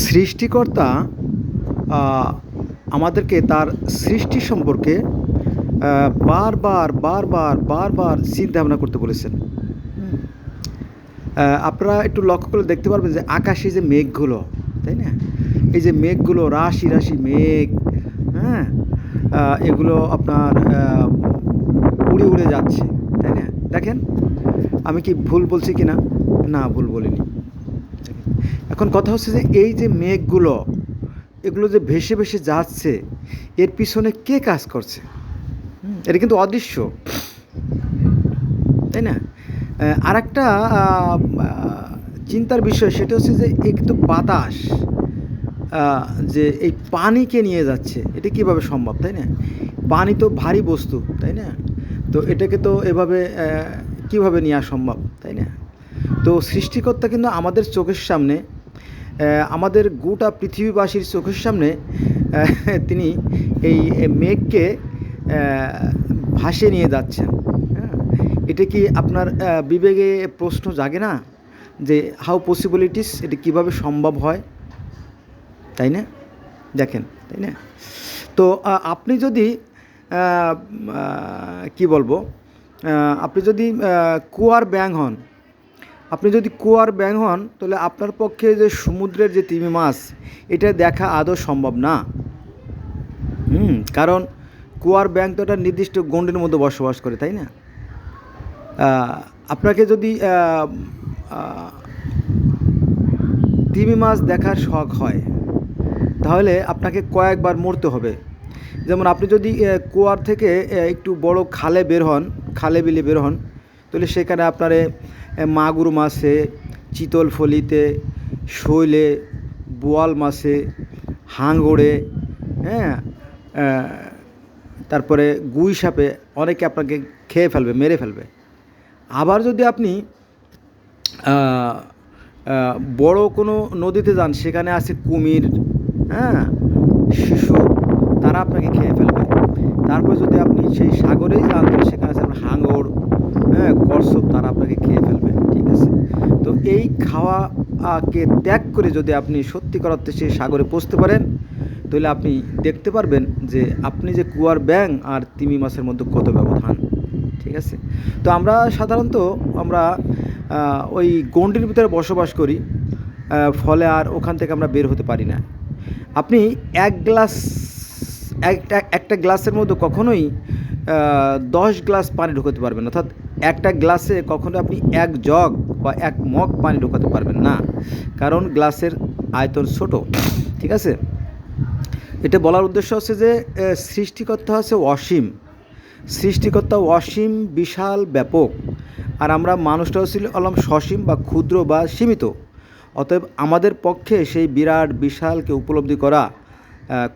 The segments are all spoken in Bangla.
সৃষ্টিকর্তা আমাদেরকে তার সৃষ্টি সম্পর্কে বারবার চিন্তা-ভাবনা করতে বলেছেন। হুম? আপনারা একটু লক্ষ্য করে দেখতে পারবেন যে আকাশে যে মেঘগুলো, তাই না? এই যে মেঘগুলো রাশি মেঘ, হ্যাঁ? এগুলো আপনার উড়ে যাচ্ছে, তাই না? দেখেন, আমি কি ভুল বলছি কিনা? না, ভুল বলিনি। এখন কথা হচ্ছে যে এই যে মেঘগুলো, এগুলো যে ভেসে যাচ্ছে, এর পিছনে কে কাজ করছে? এটা কিন্তু অদৃশ্য, তাই না? আরেকটা আ আ চিন্তার বিষয় সেটা হচ্ছে যে এই কিন্তু বাতাস আ যে এই পানিকে নিয়ে যাচ্ছে, এটা কীভাবে সম্ভব, তাই না? পানি তো ভারী বস্তু, তাই না? তো এটাকে তো এভাবে কীভাবে নেয়া সম্ভব, তাই না? তো সৃষ্টিকর্তা কিন্তু আমাদের চোখের সামনে, আমাদের গোটা পৃথিবীবাসীর চোখের সামনে তিনি এই মেঘকে ভাসিয়ে নিয়ে যাচ্ছেন। হ্যাঁ? এটা কি আপনার বিবেকে প্রশ্ন জাগে না যে হাউ পসিবিলিটিস, এটা কীভাবে সম্ভব হয়, তাই না? দেখেন, তাই না? তো আপনি যদি আ আ কি বলবো? আপনি যদি কুয়ার ব্যাঙ হন, তাহলে আপনার পক্ষে যে সমুদ্রের যে তিমি মাছ, এটা দেখা আদৌ সম্ভব না। কারণ কুয়ার ব্যাঙ তো একটা নির্দিষ্ট গণ্ডির মধ্যে বসবাস করে, তাই না? আপনাকে যদি আ তিমি মাছ দেখার শখ হয়, তাহলে আপনাকে কয়েকবার মরতে হবে। যেমন আপনি যদি কুয়ার থেকে একটু বড় খালে বিলে বের হন, তাহলে সেখানে আপনারে মাগুর মাছে, চিতল ফলিতে, শৈলে, বোয়াল মাছে, হাঙরে, হ্যাঁ? অ্যা তারপরে গুই সাপে অনেকে আপনাকে খেয়ে ফেলবে, মেরে ফেলবে। আবার যদি আপনি আ আ বড় কোনো নদীতে যান, সেখানে আছে কুমির, হ্যাঁ? শিশু, তারা আপনাকে খেয়ে ফেলবে। তারপর যদি আপনি সেই সাগরেই যান, তাহলে সেখানে আছে আপনার হাঙর, হ্যাঁ? কচ্ছপ, তারা আপনাকে খেয়ে ফেলবে। ঠিক আছে? তো এই খাওয়া কে ত্যাগ করে যদি আপনি সত্যিকার অর্থে সেই সাগরে পৌঁছতে পারেন, তাহলে আপনি দেখতে পারবেন যে আপনি যে কুয়ার ব্যাঙ আর তিমি মাছের মধ্যে কত ব্যবধান। ঠিক আছে? তো আমরা সাধারণত আমরা ওই গণ্ডির ভিতরে বসবাস করি, ফলে আর ওখান থেকে আমরা বের হতে পারি না। আপনি এক গ্লাস একটা গ্লাসের মধ্যে কখনোই ১০ গ্লাস পানি ঢোকাতে পারবেন না। অর্থাৎ একটা গ্লাসে কখনো আপনি ১ জগ বা ১ মগ পানি ঢোকাতে পারবেন না। কারণ গ্লাসের আয়তন ছোট। ঠিক আছে? এটা বলার উদ্দেশ্য হচ্ছে যে সৃষ্টিকর্তা হচ্ছে অসীম। সৃষ্টিকর্তা অসীম, বিশাল, ব্যাপক। আর আমরা মানুষটা হলাম সসীম বা ক্ষুদ্র বা সীমিত। অতএব আমাদের পক্ষে সেই বিরাট বিশালকে উপলব্ধি করা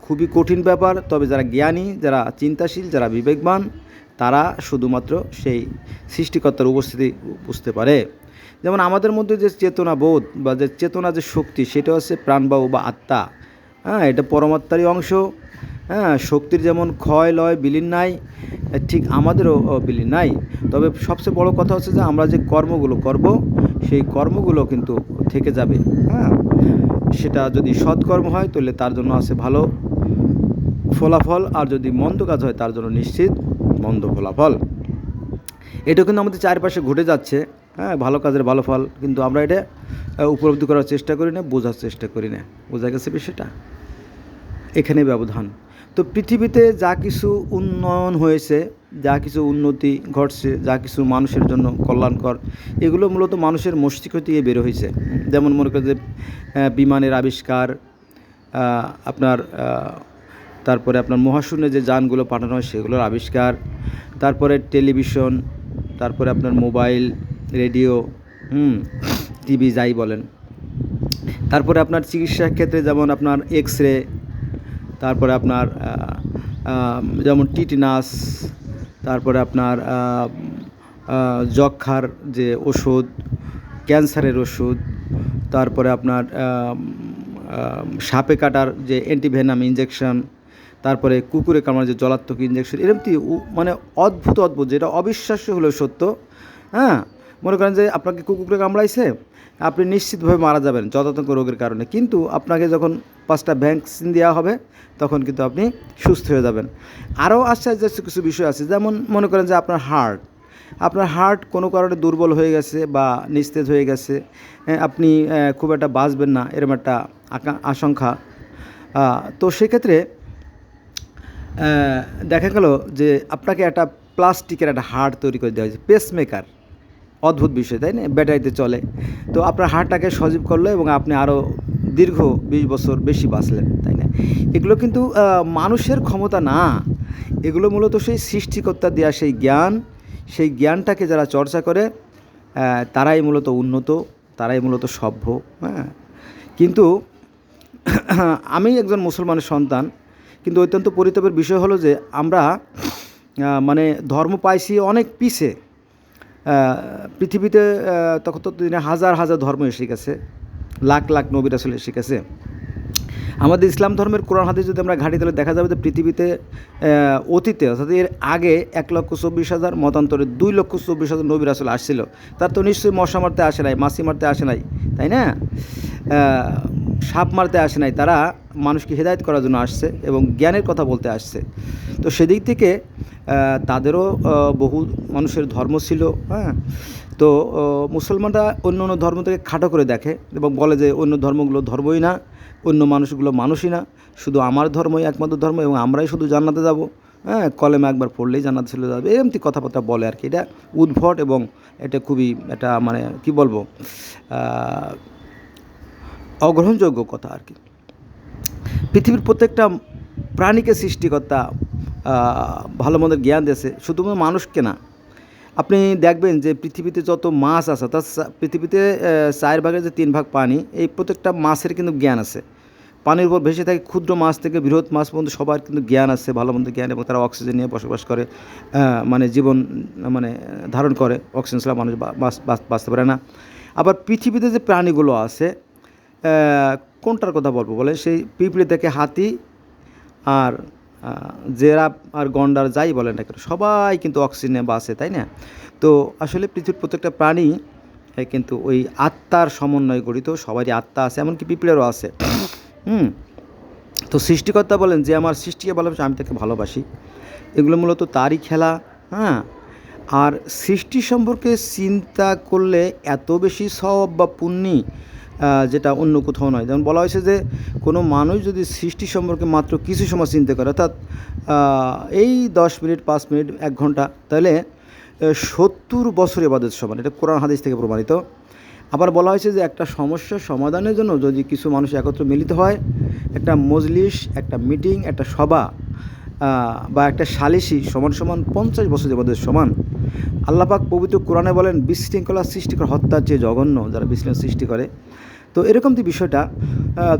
খুবই কঠিন ব্যাপার। তবে যারা জ্ঞানী, যারা চিন্তাশীল, যারা বিবেকবান, তারা শুধুমাত্র সেই সৃষ্টিকর্তার উপস্থিতি বুঝতে পারে। যেমন আমাদের মধ্যে যে চেতনাবোধ বা যে চেতনা যে শক্তি, সেটা হচ্ছে প্রাণবায়ু বা আত্মা। হ্যাঁ? এটা পরমাত্মারই অংশ। হ্যাঁ? শক্তির যেমন ক্ষয়, লয়, বিলীন নাই, ঠিক আমাদেরও বিলীন নাই। তবে সবচেয়ে বড় কথা হচ্ছে যে আমরা যে কর্মগুলো করব, সেই কর্মগুলো কিন্তু থেকে যাবে। হ্যাঁ? সেটা যদি সৎকর্ম হয়, তাহলে তার জন্য আছে ভালো ফলাফল, আর যদি মন্দ কাজ হয়, তার জন্য নিশ্চিত মন্দ ফলাফল। এটা কিন্তু আমাদের চারপাশে ঘটে যাচ্ছে। হ্যাঁ? ভালো কাজের ভালো ফল, কিন্তু আমরা এটা উপলব্ধি করার চেষ্টা করি না, বোঝার চেষ্টা করি না। বোঝা গেছে বিষয়টা? এখানেই ব্যবধান। তো পৃথিবীতে যা কিছু উন্নয়ন হয়েছে, যা কিছু উন্নতি ঘটছে, যা কিছু মানুষের জন্য কল্যাণকর, এগুলো মূলত মানুষের মস্তিষ্ক থেকে বের হয়েছে। যেমন মনে করেন যে বিমানের আবিষ্কার, আপনার তারপরে আপনার মহাশূন্যে যে যানগুলো পাঠানো হয়, সেগুলোর আবিষ্কার, তারপরে টেলিভিশন, তারপরে আপনার মোবাইল, রেডিও, টিভি, যাই বলেন। তারপরে আপনার চিকিৎসার ক্ষেত্রে যেমন আপনার এক্স-রে, তারপরে আপনার যেমন টিটেনাস, তারপরে আপনার যক্ষ্মার যে ওষুধ, ক্যান্সারের ওষুধ, তারপরে আপনার সাপে কাটার যে অ্যান্টিভেনাম ইনজেকশন, তারপরে কুকুরে কামড়ার যে জলাতঙ্ক ইনজেকশন, এরকম মানে অদ্ভুত, যেটা অবিশ্বাস্য হলেও সত্য। হ্যাঁ? মনে করেন যে আপনাকে কুকুরে কামড়াইছে, আপনি নিশ্চিতভাবে মারা যাবেন যথাযথ রোগের কারণে, কিন্তু আপনাকে যখন 5টা ভ্যাকসিন দেওয়া হবে তখন কিন্তু আপনি সুস্থ হয়ে যাবেন। আরও আশ্চর্যের কিছু বিষয় আছে, যেমন মনে করেন যে আপনার হার্ট কোনো কারণে দুর্বল হয়ে গেছে বা নিস্তেজ হয়ে গেছে, আপনি খুব একটা বাঁচবেন না এরকম একটা আশঙ্কা। তো সেক্ষেত্রে দেখা গেল যে আপনাকে একটা প্লাস্টিকের একটা হার্ট তৈরি করে দেওয়া হয়েছে, পেসমেকার। অদ্ভুত বিষয়, তাই না? ব্যাটারিতে চলে। তো আপনার হার্টটাকে সজীব করলো এবং আপনি আরও দীর্ঘ 20 বছর বেশি বাঁচলেন, তাই না? এগুলো কিন্তু মানুষের ক্ষমতা না, এগুলো মূলত সেই সৃষ্টিকর্তা দেওয়া সেই জ্ঞানটাকে যারা চর্চা করে তারাই মূলত উন্নত, তারাই মূলত সভ্য। হ্যাঁ, কিন্তু আমি একজন মুসলমানের সন্তান, কিন্তু অত্যন্ত পরিতাপের বিষয় হলো যে আমরা মানে ধর্ম পাইছি অনেক পিছে। পৃথিবীতে তখন তো দিনে হাজার হাজার ধর্ম এসে গেছে, লাখ লাখ নবী রাসূল এসে গেছে। আমাদের ইসলাম ধর্মের কোরআন হাদিস যদি আমরা ঘাঁটি, তাহলে দেখা যাবে যে পৃথিবীতে অতীতে অর্থাৎ এর আগে 1,24,000, মতান্তরে 2,24,000 নবী রাসূল আসছিল। তার তো নিশ্চয়ই মশা মারতে আসে নাই, মাছি মারতে আসে নাই, তাই না? সাপ মারতে আসে নাই, তারা মানুষকে হেদায়েত করার জন্য আসছে এবং জ্ঞানের কথা বলতে আসছে। তো সেদিক থেকে তাদেরও বহু মানুষের ধর্ম ছিল। হ্যাঁ, তো মুসলমানরা অন্য অন্য ধর্ম থেকে খাটো করে দেখে এবং বলে যে অন্য ধর্মগুলো ধর্মই না, অন্য মানুষগুলো মানুষই না, শুধু আমার ধর্মই একমাত্র ধর্ম এবং আমরাই শুধু জান্নাতে যাব। হ্যাঁ, কলেমা একবার পড়লেই জান্নাতে চলে যাবে, এরকম কথাবার্তা বলে আর কি। এটা উদ্ভট এবং এটা খুবই একটা মানে কী বলবো, অগ্রহণযোগ্য কথা আর কি। পৃথিবীর প্রত্যেকটা প্রাণীকে সৃষ্টিকর্তা ভালো মন্দের জ্ঞান দিয়েছে, শুধুমাত্র মানুষকে না। আপনি দেখবেন যে পৃথিবীতে যত মাছ আছে, তার পৃথিবীতে 4 ভাগের যে 3 ভাগ পানি, এই প্রত্যেকটা মাছের কিন্তু জ্ঞান আছে। পানির উপর ভেসে থাকে ক্ষুদ্র মাছ থেকে বৃহৎ মাছ পর্যন্ত সবার কিন্তু জ্ঞান আছে, ভালো মন্দ জ্ঞান, এবং তারা অক্সিজেন নিয়ে বসবাস করে, মানে জীবন মানে ধারণ করে। অক্সিজেন ছাড়া মানুষ বাঁচতে পারে না। আবার পৃথিবীতে যে প্রাণীগুলো আছে, কোনটার কথা বলবো বলে, সেই পিঁপড়ে থেকে হাতি আর জেরাফ আর গন্ডার যাই বলেন না কেন, সবাই কিন্তু অক্সিজেনে বাঁচে, তাই না? তো আসলে পৃথিবীর প্রত্যেকটা প্রাণী কিন্তু ওই আত্মার সমন্বয়ে গঠিত, সবারই আত্মা আছে, এমনকি পিঁপড়েরও আছে। তো সৃষ্টিকর্তা বলেন যে আমার সৃষ্টিকে ভালোবাসি, আমি তাকে ভালোবাসি। এগুলো মূলত তারই খেলা। হ্যাঁ, আর সৃষ্টি সম্পর্কে চিন্তা করলে এত বেশি সওয়াব বা পুণ্যি যেটা অন্য কোথাও নয়। যেমন বলা হয়েছে যে কোনো মানুষ যদি সৃষ্টি সম্পর্কে মাত্র কিছু সময় চিন্তা করে, অর্থাৎ এই 10 মিনিট, 5 মিনিট, 1 ঘন্টা, তাহলে 70 বছর ইবাদত সমান। এটা কোরআন হাদিস থেকে প্রমাণিত। আবার বলা হয়েছে যে একটা সমস্যার সমাধানের জন্য যদি কিছু মানুষ একত্র মিলিত হয়, একটা মজলিস, একটা মিটিং, একটা সভা বা একটা সালিসি সমান সমান 50 বছর ইবাদত সমান। আল্লাহ পাক পবিত্র কোরআনে বলেন বিশৃঙ্খলা সৃষ্টি করে হত্যার চেয়ে জঘন্য যারা বিশৃঙ্খলা সৃষ্টি করে। তো এরকম যে বিষয়টা,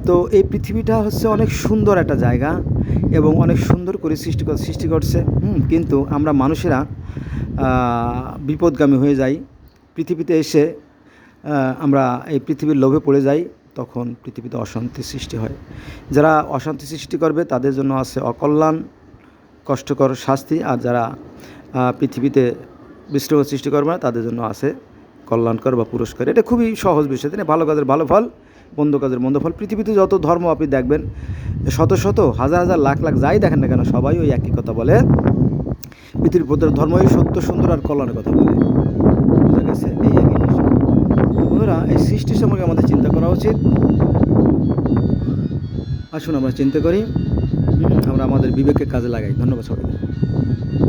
তো এই পৃথিবীটা হচ্ছে অনেক সুন্দর একটা জায়গা এবং অনেক সুন্দর করে সৃষ্টি করছে। কিন্তু আমরা মানুষেরা বিপদগামী হয়ে যাই। পৃথিবীতে এসে আমরা এই পৃথিবীর লোভে পড়ে যাই, তখন পৃথিবীতে অশান্তি সৃষ্টি হয়। যারা অশান্তি সৃষ্টি করবে তাদের জন্য আছে অকল্যাণ, কষ্টকর শাস্তি, আর যারা পৃথিবীতে বিশৃঙ্খলা সৃষ্টি করবে না তাদের জন্য আছে কল্যাণকর বা পুরস্কার। এটা খুবই সহজ বিষয়, তাই না? ভালো কাজের ভালো ফল, মন্দ কাজের মন্দ ফল। পৃথিবীতে যত ধর্ম আপনি দেখবেন, শত শত হাজার হাজার লাখ লাখ যাই দেখেন না কেন, সবাই ওই একই কথা বলে, পৃথিবীর প্রত্যেক ধর্মই সত্য, সুন্দর আর কল্যাণের কথা বলে। বোঝা গেছে? এই একই বিষয়। বন্ধুরা, এই সৃষ্টি সম্পর্কে আমাদের চিন্তা করা উচিত। আসুন আমরা চিন্তা করি, আমরা আমাদের বিবেককে কাজে লাগাই। ধন্যবাদ সবাইকে।